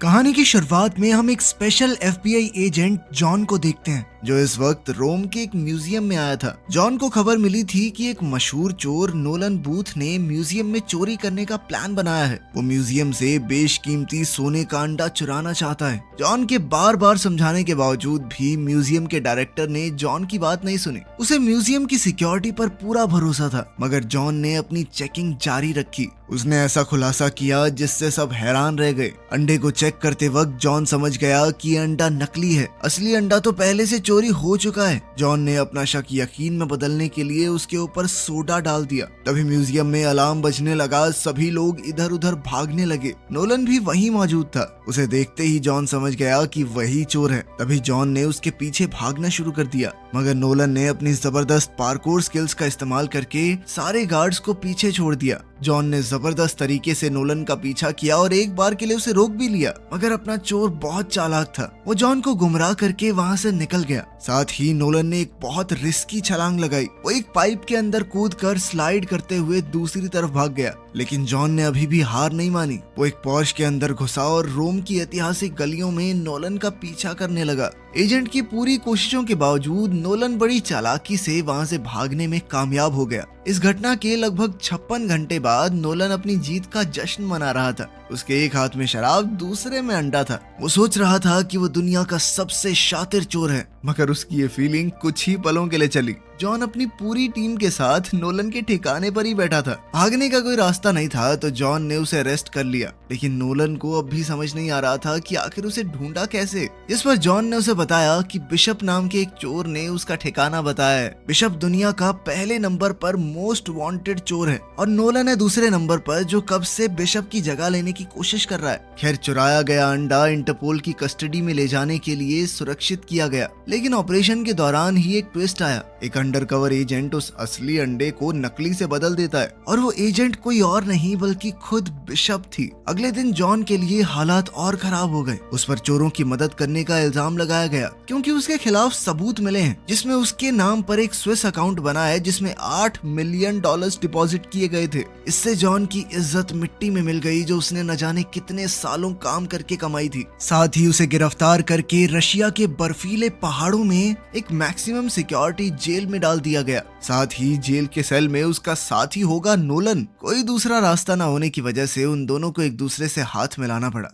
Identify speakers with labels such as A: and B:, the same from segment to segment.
A: कहानी की शुरुआत में हम एक स्पेशल FBI एजेंट जॉन को देखते हैं जो इस वक्त रोम के एक म्यूजियम में आया था। जॉन को खबर मिली थी कि एक मशहूर चोर नोलन बूथ ने म्यूजियम में चोरी करने का प्लान बनाया है। वो म्यूजियम से बेशकीमती सोने का अंडा चुराना चाहता है। जॉन के बार बार समझाने के बावजूद भी म्यूजियम के डायरेक्टर ने जॉन की बात नहीं सुनी। उसे म्यूजियम की सिक्योरिटी पर पूरा भरोसा था, मगर जॉन ने अपनी चेकिंग जारी रखी। उसने ऐसा खुलासा किया जिससे सब हैरान रह गए। अंडे को चेक करते वक्त जॉन समझ गया कि अंडा नकली है, असली अंडा तो पहले से चोरी हो चुका है। जॉन ने अपना शक यकीन में बदलने के लिए उसके ऊपर सोडा डाल दिया। तभी म्यूजियम में अलार्म बजने लगा, सभी लोग इधर उधर भागने लगे। नोलन भी वहीं मौजूद था। उसे देखते ही जॉन समझ गया कि वही चोर है। तभी जॉन ने उसके पीछे भागना शुरू कर दिया, मगर नोलन ने अपनी जबरदस्त पार्कोर स्किल्स का इस्तेमाल करके सारे गार्ड्स को पीछे छोड़ दिया। जॉन ने जबरदस्त तरीके से नोलन का पीछा किया और एक बार के लिए उसे रोक भी लिया, मगर अपना चोर बहुत चालाक था। वो जॉन को गुमराह करके वहां से निकल गया। साथ ही नोलन ने एक बहुत रिस्की छलांग लगाई। वो एक पाइप के अंदर कूदकर स्लाइड करते हुए दूसरी तरफ भाग गया, लेकिन जॉन ने अभी भी हार नहीं मानी। वो एक पॉर्श के अंदर घुसा और रोम की ऐतिहासिक गलियों में नोलन का पीछा करने लगा। एजेंट की पूरी कोशिशों के बावजूद नोलन बड़ी चालाकी से वहां से भागने में कामयाब हो गया। इस घटना के लगभग 56 घंटे बाद नोलन अपनी जीत का जश्न मना रहा था। उसके एक हाथ में शराब, दूसरे में अंडा था। वो सोच रहा था कि वो दुनिया का सबसे शातिर चोर है, मगर उसकी ये फीलिंग कुछ ही पलों के लिए चली। जॉन अपनी पूरी टीम के साथ नोलन के ठिकाने पर ही बैठा था। भागने का कोई रास्ता नहीं था, तो जॉन ने उसे अरेस्ट कर लिया। लेकिन नोलन को अब भी समझ नहीं आ रहा था कि आखिर उसे ढूंढा कैसे। इस पर जॉन ने उसे बताया कि बिशप नाम के एक चोर ने उसका ठिकाना बताया है। बिशप दुनिया का पहले नंबर पर मोस्ट वांटेड चोर है और नोलन है दूसरे नंबर पर, जो कब से बिशप की जगह लेने की कोशिश कर रहा है। खैर, चुराया गया अंडा इंटरपोल की कस्टडी में ले जाने के लिए सुरक्षित किया गया, लेकिन ऑपरेशन के दौरान ही एक ट्विस्ट आया। एक अंडरकवर एजेंट उस असली अंडे को नकली से बदल देता है, और वो एजेंट कोई और नहीं बल्कि खुद बिशप थी। अगले दिन जॉन के लिए हालात और खराब हो गए। उस पर चोरों की मदद करने का इल्जाम लगाया गया, क्योंकि उसके खिलाफ सबूत मिले हैं जिसमें उसके नाम पर एक स्विस अकाउंट बना है जिसमें $8 मिलियन डिपॉजिट किए गए थे। इससे जॉन की इज्जत मिट्टी में मिल गई, जो उसने न जाने कितने सालों काम करके कमाई थी। साथ ही उसे गिरफ्तार करके रशिया के बर्फीले पहाड़ों में एक मैक्सिमम सिक्योरिटी जेल में डाल दिया गया। साथ ही जेल के सेल में उसका साथी होगा नोलन। कोई दूसरा रास्ता न होने की वजह से उन दोनों को एक दूसरे से हाथ मिलाना पड़ा।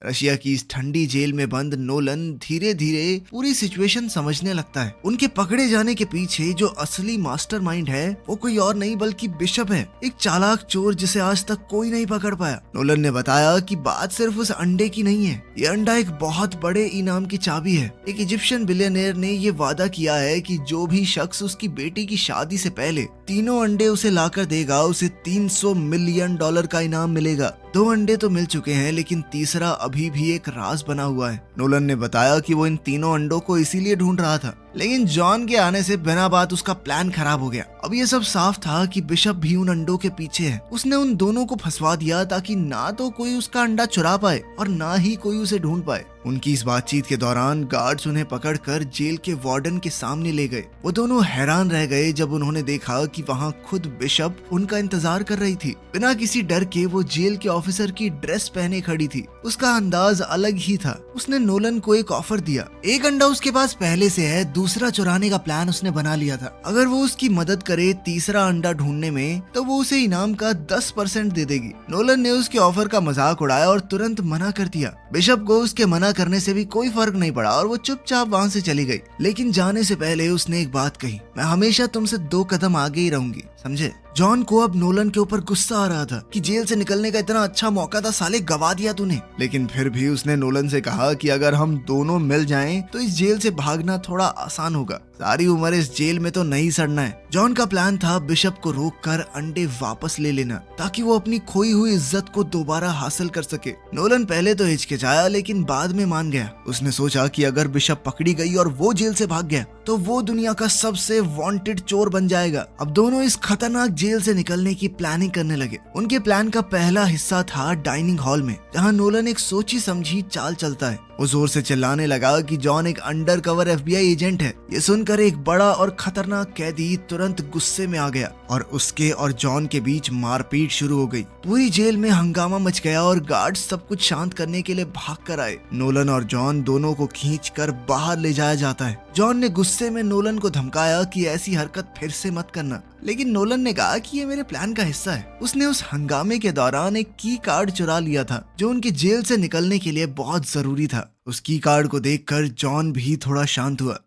A: रशिया की इस ठंडी जेल में बंद नोलन धीरे धीरे पूरी सिचुएशन समझने लगता है। उनके पकड़े जाने के पीछे जो असली मास्टरमाइंड है वो कोई और नहीं बल्कि बिशप है, एक चालाक चोर जिसे आज तक कोई नहीं पकड़ पाया। नोलन ने बताया कि बात सिर्फ उस अंडे की नहीं है, ये अंडा एक बहुत बड़े इनाम की चाबी है। एक इजिप्शियन बिलियनियर ने ये वादा किया है कि जो भी शख्स उसकी बेटी की शादी से पहले तीनों अंडे उसे लाकर देगा, उसे $300 मिलियन का इनाम मिलेगा। 2 अंडे तो मिल चुके हैं, लेकिन तीसरा अभी भी एक राज बना हुआ है। नोलन ने बताया कि वो इन तीनों अंडों को इसीलिए ढूंढ रहा था, लेकिन जॉन के आने से बिना बात उसका प्लान खराब हो गया। अब ये सब साफ था कि बिशप भी उन अंडों के पीछे है। उसने उन दोनों को फंसवा दिया ताकि ना तो कोई उसका अंडा चुरा पाए और ना ही कोई उसे ढूंढ पाए। उनकी इस बातचीत के दौरान गार्ड्स उन्हें पकड़कर जेल के वार्डन के सामने ले गए। वो दोनों हैरान रह गए जब उन्होंने देखा कि वहाँ खुद बिशप उनका इंतजार कर रही थी। बिना किसी डर के वो जेल के ऑफिसर की ड्रेस पहने खड़ी थी। उसका अंदाज अलग ही था। उसने नोलन को एक ऑफर दिया। एक अंडा उसके पास पहले से है, दूसरा चुराने का प्लान उसने बना लिया था। अगर वो उसकी मदद करे तीसरा अंडा ढूंढने में, तो वो उसे इनाम का 10% दे देगी। नोलन ने उसके ऑफर का मजाक उड़ाया और तुरंत मना कर दिया। बिशप को उसके मना करने से भी कोई फर्क नहीं पड़ा और वो चुपचाप वहाँ से चली गई। लेकिन जाने से पहले उसने एक बात कही, मैं हमेशा तुमसे 2 कदम आगे ही रहूंगी, समझे? जॉन को अब नोलन के ऊपर गुस्सा आ रहा था कि जेल से निकलने का इतना अच्छा मौका था, साले गवा दिया तूने। लेकिन फिर भी उसने नोलन से कहा कि अगर हम दोनों मिल जाएं तो इस जेल से भागना थोड़ा आसान होगा। सारी उम्र इस जेल में तो नहीं सड़ना है। जॉन का प्लान था बिशप को रोककर अंडे वापस ले लेना, ताकि वो अपनी खोई हुई इज्जत को दोबारा हासिल कर सके। नोलन पहले तो हिचकिचाया, लेकिन बाद में मान गया। उसने सोचा कि अगर बिशप पकड़ी गई और वो जेल से भाग गया तो वो दुनिया का सबसे वांटेड चोर बन जाएगा। अब दोनों इस खतरनाक जेल से निकलने की प्लानिंग करने लगे। उनके प्लान का पहला हिस्सा था डाइनिंग हॉल में, जहां नोलन एक सोची समझी चाल चलता है। वो जोर से चिल्लाने लगा कि जॉन एक अंडरकवर एफबीआई एजेंट है। ये सुनकर एक बड़ा और खतरनाक कैदी तुरंत गुस्से में आ गया और उसके और जॉन के बीच मारपीट शुरू हो गई। पूरी जेल में हंगामा मच गया और गार्ड्स सब कुछ शांत करने के लिए भाग कर आए। नोलन और जॉन दोनों को खींचकर बाहर ले जाया जाता है। जॉन ने गुस्से में नोलन को धमकाया कि ऐसी हरकत फिर से मत करना, लेकिन नोलन ने कहा कि ये मेरे प्लान का हिस्सा है। उसने उस हंगामे के दौरान एक की कार्ड चुरा लिया था जो उनकी जेल से निकलने के लिए बहुत जरूरी था। उस की कार्ड को देखकर जॉन भी थोड़ा शांत हुआ।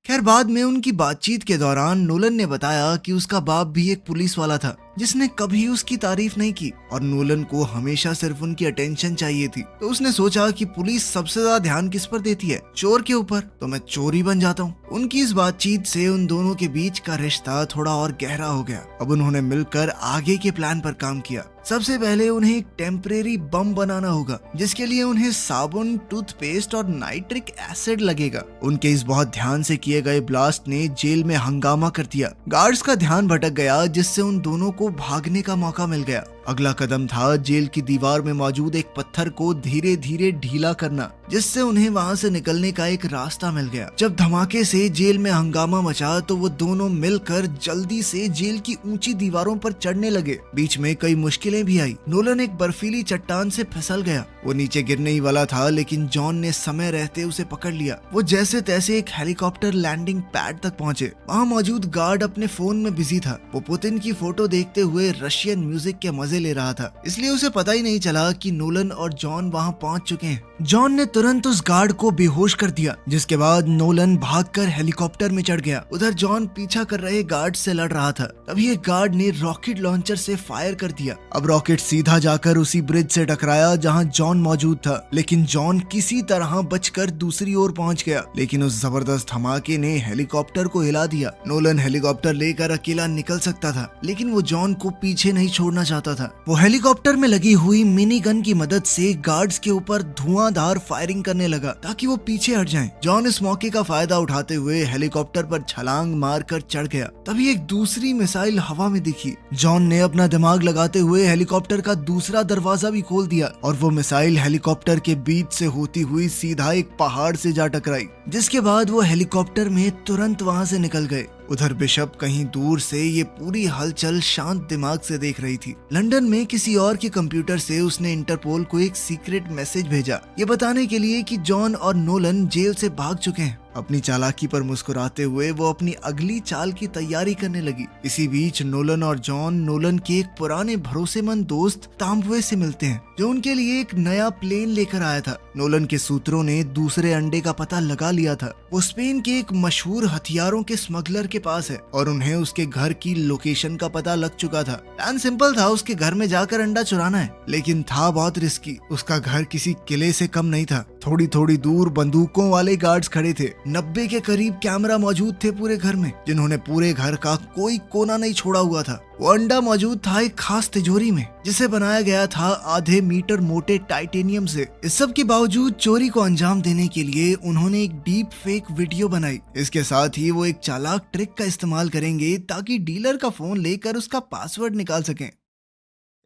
A: खैर, बाद में उनकी बातचीत के दौरान नोलन ने बताया कि उसका बाप भी एक पुलिस वाला था जिसने कभी उसकी तारीफ नहीं की और नोलन को हमेशा सिर्फ उनकी अटेंशन चाहिए थी। तो उसने सोचा कि पुलिस सबसे ज्यादा ध्यान किस पर देती है, चोर के ऊपर, तो मैं चोर ही बन जाता हूँ। उनकी इस बातचीत से उन दोनों के बीच का रिश्ता थोड़ा और गहरा हो गया। अब उन्होंने मिलकर आगे के प्लान पर काम किया। सबसे पहले उन्हें एक टेम्परेरी बम बनाना होगा जिसके लिए उन्हें साबुन, टूथपेस्ट और नाइट्रिक एसिड लगेगा। उनके इस बहुत ध्यान से किए गए ब्लास्ट ने जेल में हंगामा कर दिया। गार्ड्स का ध्यान भटक गया जिससे उन दोनों को भागने का मौका मिल गया। अगला कदम था जेल की दीवार में मौजूद एक पत्थर को धीरे धीरे ढीला करना जिससे उन्हें वहां से निकलने का एक रास्ता मिल गया। जब धमाके से जेल में हंगामा मचा तो वो दोनों मिलकर जल्दी से जेल की ऊंची दीवारों पर चढ़ने लगे। बीच में कई मुश्किलें भी आई। नोलन एक बर्फीली चट्टान से फिसल गया। वो नीचे गिरने ही वाला था लेकिन जॉन ने समय रहते उसे पकड़ लिया। वो जैसे तैसे एक हेलीकॉप्टर लैंडिंग पैड तक पहुंचे। वहाँ मौजूद गार्ड अपने फोन में बिजी था। वो पुतिन की फोटो देखते हुए रशियन म्यूजिक के मजे ले रहा था, इसलिए उसे पता ही नहीं चला कि नोलन और जॉन वहां पहुंच चुके हैं। जॉन ने तुरंत उस गार्ड को बेहोश कर दिया, जिसके बाद नोलन भागकर हेलीकॉप्टर में चढ़ गया। उधर जॉन पीछा कर रहे गार्ड से लड़ रहा था। तभी एक गार्ड ने रॉकेट लॉन्चर से फायर कर दिया। अब रॉकेट सीधा जाकर उसी ब्रिज से टकराया जहां जॉन मौजूद था, लेकिन जॉन किसी तरह बचकर दूसरी ओर पहुंच गया। लेकिन उस जबरदस्त धमाके ने हेलीकॉप्टर को हिला दिया। नोलन हेलीकॉप्टर लेकर अकेला निकल सकता था, लेकिन वो जॉन को पीछे नहीं छोड़ना चाहता था। वो हेलीकॉप्टर में लगी हुई मिनी गन की मदद से गार्ड्स के ऊपर धुआंधार फायरिंग करने लगा ताकि वो पीछे हट जाएं। जॉन इस मौके का फायदा उठाते हुए हेलीकॉप्टर पर छलांग मारकर चढ़ गया। तभी एक दूसरी मिसाइल हवा में दिखी। जॉन ने अपना दिमाग लगाते हुए हेलीकॉप्टर का दूसरा दरवाजा भी खोल दिया और वो मिसाइल हेलीकॉप्टर के बीच से होती हुई सीधा एक पहाड़ से जा टकराई, जिसके बाद वो हेलीकॉप्टर में तुरंत वहां से निकल गए। उधर बिशप कहीं दूर से ये पूरी हलचल शांत दिमाग से देख रही थी। लंदन में किसी और के कंप्यूटर से उसने इंटरपोल को एक सीक्रेट मैसेज भेजा, ये बताने के लिए कि जॉन और नोलन जेल से भाग चुके हैं। अपनी चालाकी पर मुस्कुराते हुए वो अपनी अगली चाल की तैयारी करने लगी। इसी बीच नोलन और जॉन नोलन के एक पुराने भरोसेमंद दोस्त तांबवे से मिलते हैं, जो उनके लिए एक नया प्लेन लेकर आया था। नोलन के सूत्रों ने दूसरे अंडे का पता लगा लिया था। वो स्पेन के एक मशहूर हथियारों के स्मगलर के पास है और उन्हें उसके घर की लोकेशन का पता लग चुका था। प्लान सिंपल था, उसके घर में जाकर अंडा चुराना है, लेकिन था बहुत रिस्की। उसका घर किसी किले से कम नहीं था। थोड़ी थोड़ी दूर बंदूकों वाले गार्ड्स खड़े थे। 90 के करीब कैमरा मौजूद थे पूरे घर में, जिन्होंने पूरे घर का कोई कोना नहीं छोड़ा हुआ था। वो अंडा मौजूद था एक खास तिजोरी में, जिसे बनाया गया था आधे मीटर मोटे टाइटेनियम से। इस सब के बावजूद चोरी को अंजाम देने के लिए उन्होंने एक डीप फेक वीडियो बनाई। इसके साथ ही वो एक चालाक ट्रिक का इस्तेमाल करेंगे ताकि डीलर का फोन लेकर उसका पासवर्ड निकाल सकें।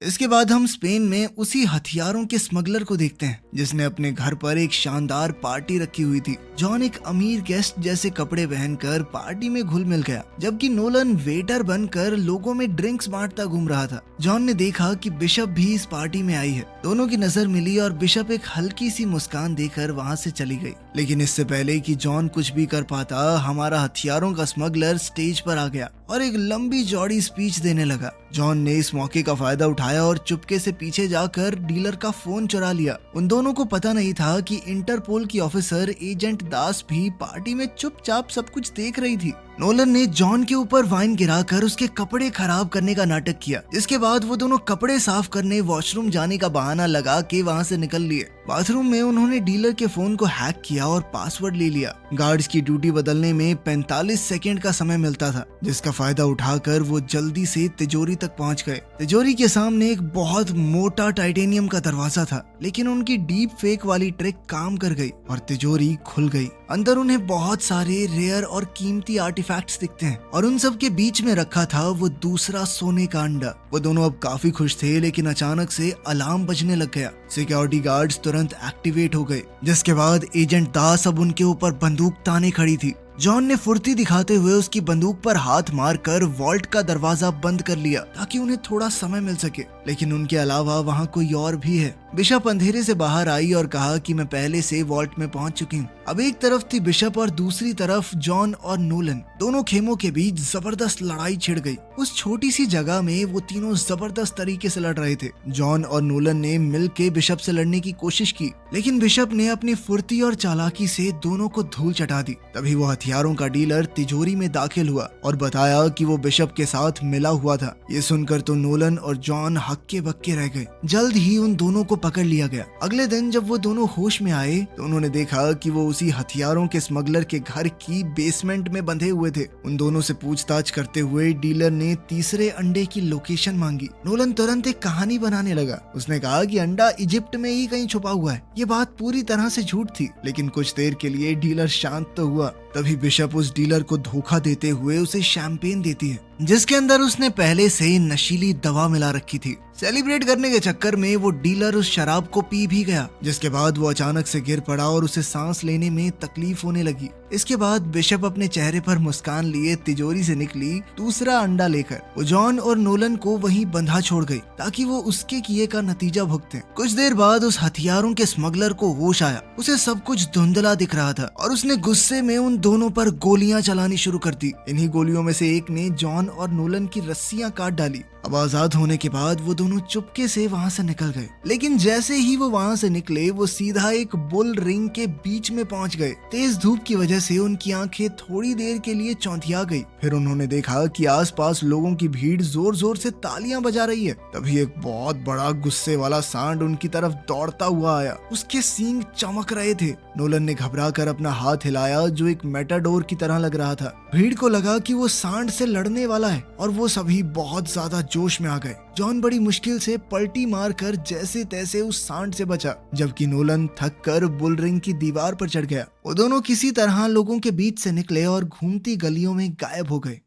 A: इसके बाद हम स्पेन में उसी हथियारों के स्मगलर को देखते हैं, जिसने अपने घर पर एक शानदार पार्टी रखी हुई थी। जॉन एक अमीर गेस्ट जैसे कपड़े पहनकर पार्टी में घुल मिल गया, जबकि नोलन वेटर बनकर लोगों में ड्रिंक्स बांटता घूम रहा था। जॉन ने देखा कि बिशप भी इस पार्टी में आई है। दोनों की नजर मिली और बिशप एक हल्की सी मुस्कान देकर वहां से चली गई। लेकिन इससे पहले कि जॉन कुछ भी कर पाता, हमारा हथियारों का स्मगलर स्टेज पर आ गया और एक लंबी चौड़ी स्पीच देने लगा। जॉन ने इस मौके का फायदा उठाया और चुपके से पीछे जाकर डीलर का फोन चुरा लिया। उन दोनों को पता नहीं था कि इंटरपोल की ऑफिसर एजेंट दास भी पार्टी में चुपचाप सब कुछ देख रही थी। नोलन ने जॉन के ऊपर वाइन गिराकर उसके कपड़े खराब करने का नाटक किया, जिसके बाद वो दोनों कपड़े साफ करने वॉशरूम जाने का बहाना लगा के वहां से निकल लिए। बाथरूम में उन्होंने डीलर के फोन को हैक किया और पासवर्ड ले लिया। गार्ड्स की ड्यूटी बदलने में 45 सेकंड का समय मिलता था, जिसका फायदा उठाकर वो जल्दी से तिजोरी तक पहुंच गए। तिजोरी के सामने एक बहुत मोटा टाइटेनियम का दरवाजा था, लेकिन उनकी डीप फेक वाली ट्रिक काम कर गई और तिजोरी खुल गई। अंदर उन्हें बहुत सारे रेयर और कीमती आर्टिफैक्ट्स दिखते हैं और उन सब के बीच में रखा था वो दूसरा सोने का अंडा। वो दोनों अब काफी खुश थे, लेकिन अचानक से अलार्म बजने लग गया। सिक्योरिटी गार्ड्स तुरंत एक्टिवेट हो गए, जिसके बाद एजेंट दास अब उनके ऊपर बंदूक ताने खड़ी थी। जॉन ने फुर्ती दिखाते हुए उसकी बंदूक पर हाथ मारकर वॉल्ट का दरवाजा बंद कर लिया ताकि उन्हें थोड़ा समय मिल सके, लेकिन उनके अलावा वहाँ कोई और भी है। बिशप अंधेरे से बाहर आई और कहा कि मैं पहले से वॉल्ट में पहुंच चुकी हूँ। अब एक तरफ थी बिशप और दूसरी तरफ जॉन और नोलन। दोनों खेमों के बीच जबरदस्त लड़ाई छिड़ गई। उस छोटी सी जगह में वो तीनों जबरदस्त तरीके से लड़ रहे थे। जॉन और नोलन ने मिलकर बिशप से लड़ने की कोशिश की, लेकिन बिशप ने अपनी फुर्ती और चालाकी से दोनों को धूल चटा दी। तभी वो हथियारों का डीलर तिजोरी में दाखिल हुआ और बताया कि वो बिशप के साथ मिला हुआ था। ये सुनकर तो नोलन और जॉन हक्के बक्के रह गए। जल्द ही उन दोनों को पकड़ लिया गया। अगले दिन जब वो दोनों होश में आए तो उन्होंने देखा कि वो उसी हथियारों के स्मगलर के घर की बेसमेंट में बंधे हुए थे। उन दोनों से पूछताछ करते हुए डीलर ने तीसरे अंडे की लोकेशन मांगी। नोलन तुरंत एक कहानी बनाने लगा। उसने कहा कि अंडा इजिप्ट में ही कहीं छुपा हुआ है। ये बात पूरी तरह से झूठ थी, लेकिन कुछ देर के लिए डीलर शांत तो हुआ। तभी बिशप उस डीलर को धोखा देते हुए उसे शैंपेन देती है, जिसके अंदर उसने पहले से नशीली दवा मिला रखी थी। सेलिब्रेट करने के चक्कर में वो डीलर उस शराब को पी भी गया, जिसके बाद वो अचानक से गिर पड़ा और उसे सांस लेने में तकलीफ होने लगी। इसके बाद बिशप अपने चेहरे पर मुस्कान लिए तिजोरी से निकली दूसरा अंडा लेकर। वो जॉन और नोलन को वहीं बंधा छोड़ गई ताकि वो उसके किए का नतीजा भुगतें। कुछ देर बाद उस हथियारों के स्मगलर को होश आया। उसे सब कुछ धुंधला दिख रहा था और उसने गुस्से में उन दोनों पर गोलियां चलानी शुरू कर दी। इन्हीं गोलियों में से एक ने जॉन और नोलन की रस्सियां काट डाली। अब आजाद होने के बाद वो दोनों चुपके से वहां से निकल गए, लेकिन जैसे ही वो वहां से निकले वो सीधा एक बुल रिंग के बीच में पहुंच गए। तेज धूप की वजह से उनकी आंखें थोड़ी देर के लिए चौंधिया गई। फिर उन्होंने देखा कि आसपास लोगों की भीड़ जोर जोर से तालियां बजा रही है। तभी एक बहुत बड़ा गुस्से वाला सांड उनकी तरफ दौड़ता हुआ आया। उसके सींग चमक रहे थे। नोलन ने घबरा कर अपना हाथ हिलाया, जो एक मेटाडोर की तरह लग रहा था। भीड़ को लगा कि वो सांड से लड़ने वाला है और वो सभी बहुत ज्यादा जोश में आ गए। जॉन बड़ी मुश्किल से पलटी मारकर जैसे तैसे उस सांड से बचा, जबकि नोलन थक कर बुल रिंग की दीवार पर चढ़ गया। वो दोनों किसी तरह लोगों के बीच से निकले और घूमती गलियों में गायब हो गए।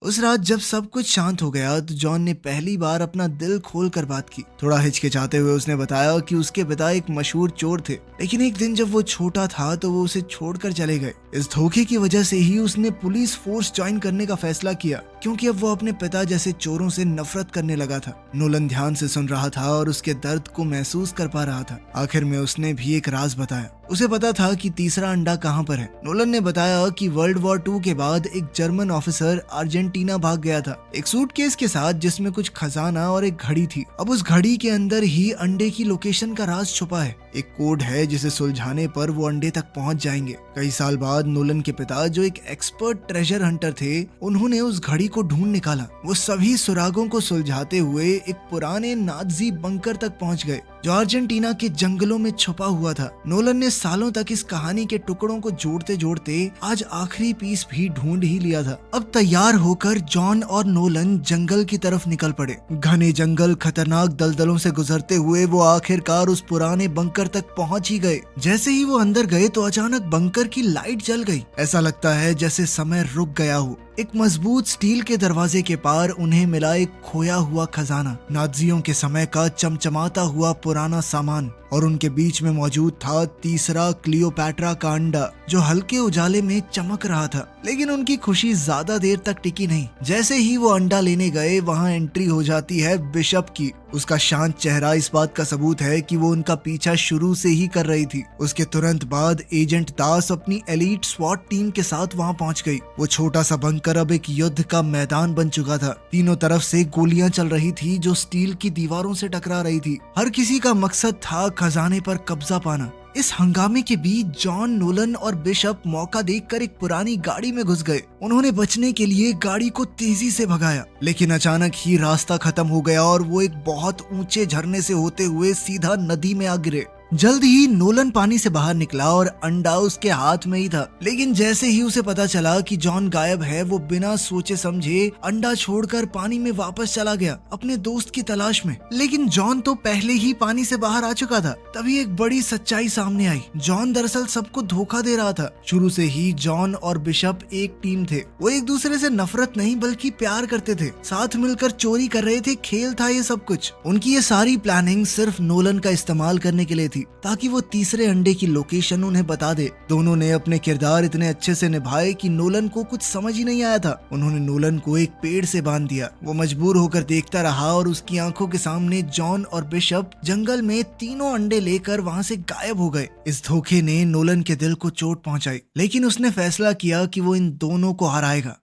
A: उस रात जब सब कुछ शांत हो गया तो जॉन ने पहली बार अपना दिल खोल कर बात की। थोड़ा हिचकिचाते हुए उसने बताया कि उसके पिता एक मशहूर चोर थे, लेकिन एक दिन जब वो छोटा था तो वो उसे छोड़कर चले गए। इस धोखे की वजह से ही उसने पुलिस फोर्स ज्वाइन करने का फैसला किया, क्योंकि अब वो अपने पिता जैसे चोरों से नफरत करने लगा था। नोलन ध्यान से सुन रहा था और उसके दर्द को महसूस कर पा रहा था। आखिर में उसने भी एक राज बताया। उसे पता था कि तीसरा अंडा कहाँ पर है। नोलन ने बताया कि वर्ल्ड वॉर 2 के बाद एक जर्मन ऑफिसर अर्जेंटीना भाग गया था, एक सूटकेस के साथ जिसमें कुछ खजाना और एक घड़ी थी। अब उस घड़ी के अंदर ही अंडे की लोकेशन का राज छुपा है। एक कोड है जिसे सुलझाने पर वो अंडे तक पहुंच जाएंगे। कई साल बाद नोलन के पिता, जो एक एक्सपर्ट ट्रेजर हंटर थे, उन्होंने उस घड़ी को ढूंढ निकाला। वो सभी सुरागों को सुलझाते हुए एक पुराने नाजी बंकर तक पहुंच गए, जो अर्जेंटीना के जंगलों में छुपा हुआ था। नोलन ने सालों तक इस कहानी के टुकड़ों को जोड़ते जोड़ते आज आखिरी पीस भी ढूंढ ही लिया था। अब तैयार होकर जॉन और नोलन जंगल की तरफ निकल पड़े। घने जंगल, खतरनाक दलदलों से गुजरते हुए वो आखिरकार उस पुराने बंकर तक पहुंच ही गए। जैसे ही वो अंदर गए तो अचानक बंकर की लाइट जल गई। ऐसा लगता है जैसे समय रुक गया हो। एक मजबूत स्टील के दरवाजे के पार उन्हें मिला एक खोया हुआ खजाना, नाजियों के समय का चमचमाता हुआ पुराना सामान, और उनके बीच में मौजूद था तीसरा क्लियोपैट्रा का अंडा, जो हल्के उजाले में चमक रहा था। लेकिन उनकी खुशी ज्यादा देर तक टिकी नहीं। जैसे ही वो अंडा लेने गए, वहाँ एंट्री हो जाती है बिशप की। उसका शांत चेहरा इस बात का सबूत है कि वो उनका पीछा शुरू से ही कर रही थी। उसके तुरंत बाद एजेंट दास अपनी एलीट स्वॉट टीम के साथ वहाँ पहुँच गई। वो छोटा सा बंकर अब एक युद्ध का मैदान बन चुका था। तीनों तरफ से गोलियां चल रही थी जो स्टील की दीवारों से टकरा रही थी। हर किसी का मकसद था खजाने पर कब्जा पाना। इस हंगामे के बीच जॉन, नोलन और बिशप मौका देखकर एक पुरानी गाड़ी में घुस गए। उन्होंने बचने के लिए गाड़ी को तेजी से भगाया, लेकिन अचानक ही रास्ता खत्म हो गया और वो एक बहुत ऊंचे झरने से होते हुए सीधा नदी में आ गिरे। जल्द ही नोलन पानी से बाहर निकला और अंडा उसके हाथ में ही था। लेकिन जैसे ही उसे पता चला कि जॉन गायब है, वो बिना सोचे समझे अंडा छोड़कर पानी में वापस चला गया अपने दोस्त की तलाश में। लेकिन जॉन तो पहले ही पानी से बाहर आ चुका था। तभी एक बड़ी सच्चाई सामने आई। जॉन दरअसल सबको धोखा दे रहा था। शुरू से ही जॉन और बिशप एक टीम थे। वो एक दूसरे से नफरत नहीं बल्कि प्यार करते थे, साथ मिलकर चोरी कर रहे थे। खेल था ये सब कुछ। उनकी ये सारी प्लानिंग सिर्फ नोलन का इस्तेमाल करने के लिए थी, ताकि वो तीसरे अंडे की लोकेशन उन्हें बता दे। दोनों ने अपने किरदार इतने अच्छे से निभाए कि नोलन को कुछ समझ ही नहीं आया था। उन्होंने नोलन को एक पेड़ से बांध दिया। वो मजबूर होकर देखता रहा और उसकी आंखों के सामने जॉन और बिशप जंगल में तीनों अंडे लेकर वहां से गायब हो गए। इस धोखे ने नोलन के दिल को चोट पहुंचाई, लेकिन उसने फैसला किया कि वो इन दोनों को हराएगा।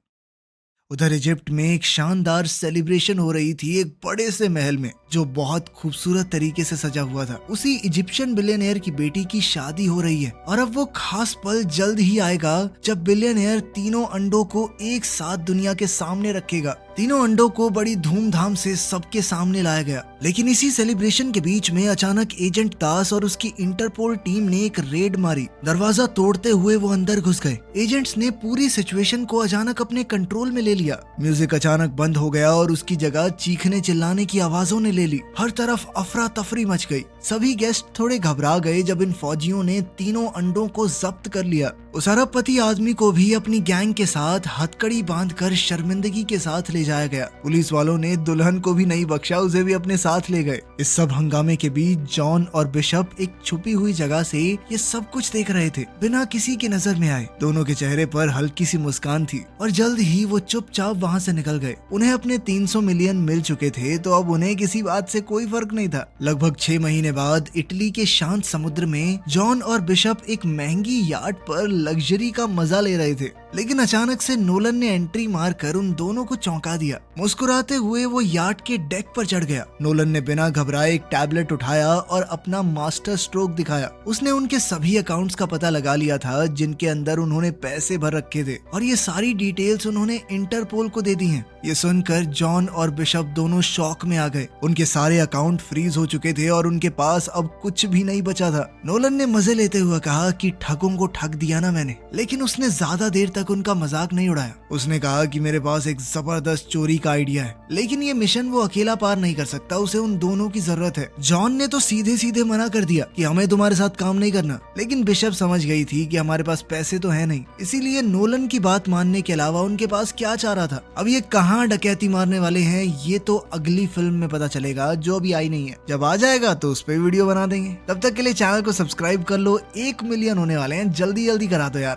A: उधर इजिप्ट में एक शानदार सेलिब्रेशन हो रही थी एक बड़े से महल में, जो बहुत खूबसूरत तरीके से सजा हुआ था। उसी इजिप्शियन बिलियनियर की बेटी की शादी हो रही है और अब वो खास पल जल्द ही आएगा जब बिलियनियर तीनों अंडों को एक साथ दुनिया के सामने रखेगा। तीनों अंडों को बड़ी धूमधाम से सबके सामने लाया गया। लेकिन इसी सेलिब्रेशन के बीच में अचानक एजेंट दास और उसकी इंटरपोल टीम ने एक रेड मारी। दरवाजा तोड़ते हुए वो अंदर घुस गए। एजेंट्स ने पूरी सिचुएशन को अचानक अपने कंट्रोल में ले लिया। म्यूजिक अचानक बंद हो गया और उसकी जगह चीखने चिल्लाने की आवाजों ने ले ली। हर तरफ अफरा तफरी मच गई। सभी गेस्ट थोड़े घबरा गए जब इन फौजियों ने तीनों अंडों को जब्त कर लिया। उस अरबपति आदमी को भी अपनी गैंग के साथ हथकड़ी बांधकर शर्मिंदगी के साथ ले जाया गया। पुलिस वालों ने दुल्हन को भी नहीं बख्शा, उसे भी अपने साथ ले गए। इस सब हंगामे के बीच जॉन और बिशप एक छुपी हुई जगह से ये सब कुछ देख रहे थे, बिना किसी की नजर में आए। दोनों के चेहरे पर हल्की सी मुस्कान थी और जल्द ही वो चुपचाप वहाँ से निकल गए। उन्हें अपने 300 मिलियन मिल चुके थे, तो अब उन्हें किसी बात से कोई फर्क नहीं था। लगभग 6 महीने बाद इटली के शांत समुद्र में जॉन और बिशप एक महंगी याट पर लग्जरी का मजा ले रहे थे। लेकिन अचानक से नोलन ने एंट्री मारकर उन दोनों को चौंका दिया। मुस्कुराते हुए वो याट के डेक पर चढ़ गया। नोलन ने बिना घबराए एक टैबलेट उठाया और अपना मास्टर स्ट्रोक दिखाया। उसने उनके सभी अकाउंट्स का पता लगा लिया था जिनके अंदर उन्होंने पैसे भर रखे थे, और ये सारी डिटेल्स उन्होंने इंटरपोल को दे दी हैं। ये सुनकर जॉन और बिशप दोनों शॉक में आ गए। उनके सारे अकाउंट फ्रीज हो चुके थे और उनके पास अब कुछ भी नहीं बचा था। नोलन ने मजे लेते हुए कहा कि ठगों को ठग दिया ना मैंने, लेकिन उसने ज्यादा देर तक उनका मजाक नहीं उड़ाया। उसने कहा कि मेरे पास एक जबरदस्त चोरी का आइडिया है, लेकिन ये मिशन वो अकेला पार नहीं कर सकता, उसे उन दोनों की जरूरत है। जॉन ने तो सीधे सीधे मना कर दिया कि हमें तुम्हारे साथ काम नहीं करना, लेकिन बिशप समझ गई थी कि हमारे पास पैसे तो है नहीं, इसीलिए नोलन की बात मानने के अलावा उनके पास क्या चाह रहा था। अब ये कहाँ डकैती मारने वाले हैं ये तो अगली फिल्म में पता चलेगा, जो अभी आई नहीं है। जब आ जाएगा तो उस पर वीडियो बना देंगे। तब तक के लिए चैनल को सब्सक्राइब कर लो। 1 मिलियन होने वाले हैं, जल्दी जल्दी करा दो यार।